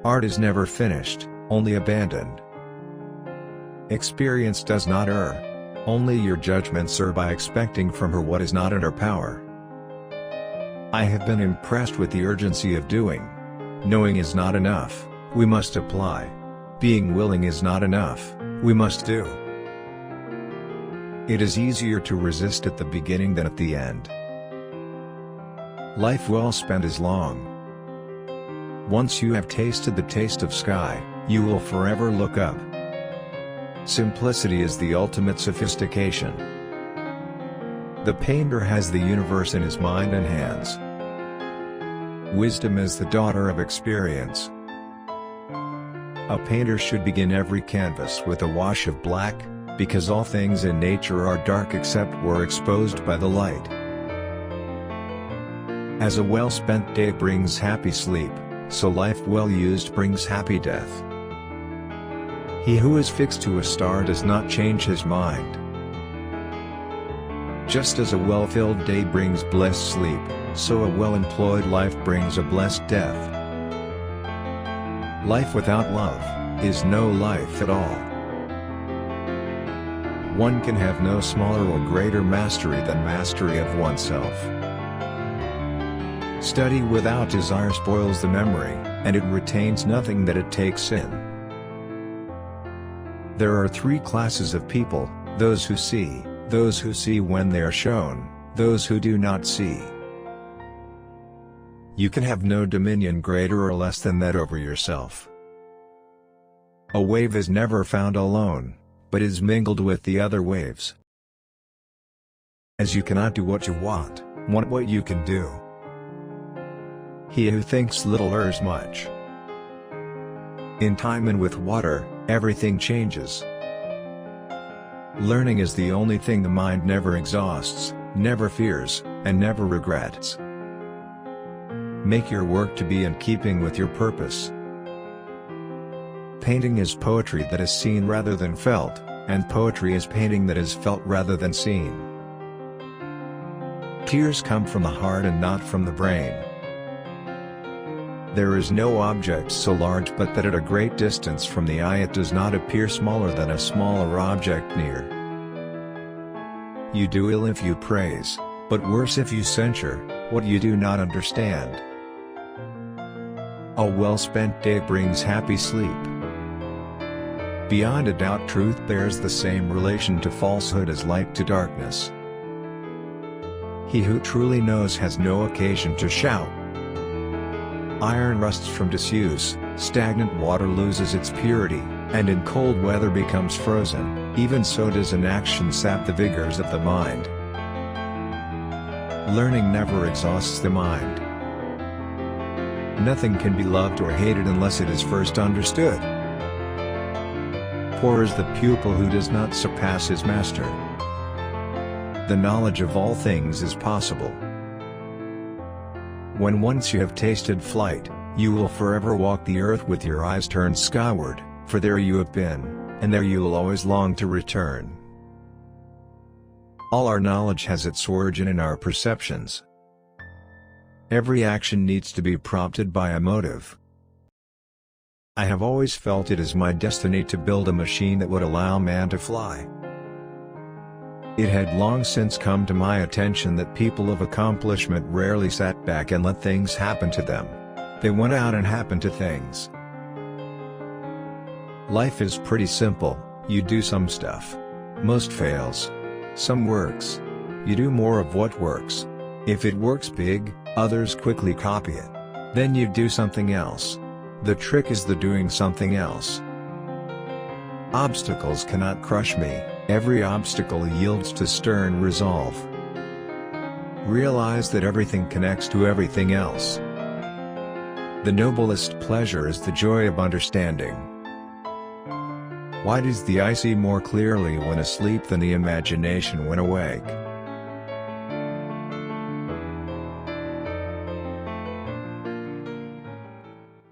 Art is never finished, only abandoned. Experience does not err. Only your judgments err by expecting from her what is not in her power. I have been impressed with the urgency of doing. Knowing is not enough, we must apply. Being willing is not enough, we must do. It is easier to resist at the beginning than at the end. Life well spent is long. Once you have tasted the taste of sky, you will forever look up. Simplicity is the ultimate sophistication. The painter has the universe in his mind and hands. Wisdom is the daughter of experience. A painter should begin every canvas with a wash of black, because all things in nature are dark except where exposed by the light. As a well-spent day brings happy sleep, so life well used brings happy death. He who is fixed to a star does not change his mind. Just as a well-filled day brings blessed sleep, so a well-employed life brings a blessed death. Life without love is no life at all. One can have no smaller or greater mastery than mastery of oneself. Study without desire spoils the memory, and it retains nothing that it takes in. There are three classes of people: those who see when they are shown, those who do not see. You can have no dominion greater or less than that over yourself. A wave is never found alone, but is mingled with the other waves. As you cannot do what you want what you can do. He who thinks little errs much. In time and with water, everything changes. Learning is the only thing the mind never exhausts, never fears, and never regrets. Make your work to be in keeping with your purpose. Painting is poetry that is seen rather than felt, and poetry is painting that is felt rather than seen. Tears come from the heart and not from the brain. There is no object so large but that at a great distance from the eye it does not appear smaller than a smaller object near. You do ill if you praise, but worse if you censure what you do not understand. A well-spent day brings happy sleep. Beyond a doubt, truth bears the same relation to falsehood as light to darkness. He who truly knows has no occasion to shout. Iron rusts from disuse, stagnant water loses its purity, and in cold weather becomes frozen. Even so does inaction sap the vigors of the mind. Learning never exhausts the mind. Nothing can be loved or hated unless it is first understood. Poor is the pupil who does not surpass his master. The knowledge of all things is possible. When once you have tasted flight, you will forever walk the earth with your eyes turned skyward, for there you have been, and there you will always long to return. All our knowledge has its origin in our perceptions. Every action needs to be prompted by a motive. I have always felt it is my destiny to build a machine that would allow man to fly. It had long since come to my attention that people of accomplishment rarely sat back and let things happen to them. They went out and happened to things. Life is pretty simple: you do some stuff. Most fails. Some works. You do more of what works. If it works big, others quickly copy it. Then you do something else. The trick is the doing something else. Obstacles cannot crush me. Every obstacle yields to stern resolve. Realize that everything connects to everything else. The noblest pleasure is the joy of understanding. Why does the eye see more clearly when asleep than the imagination when awake?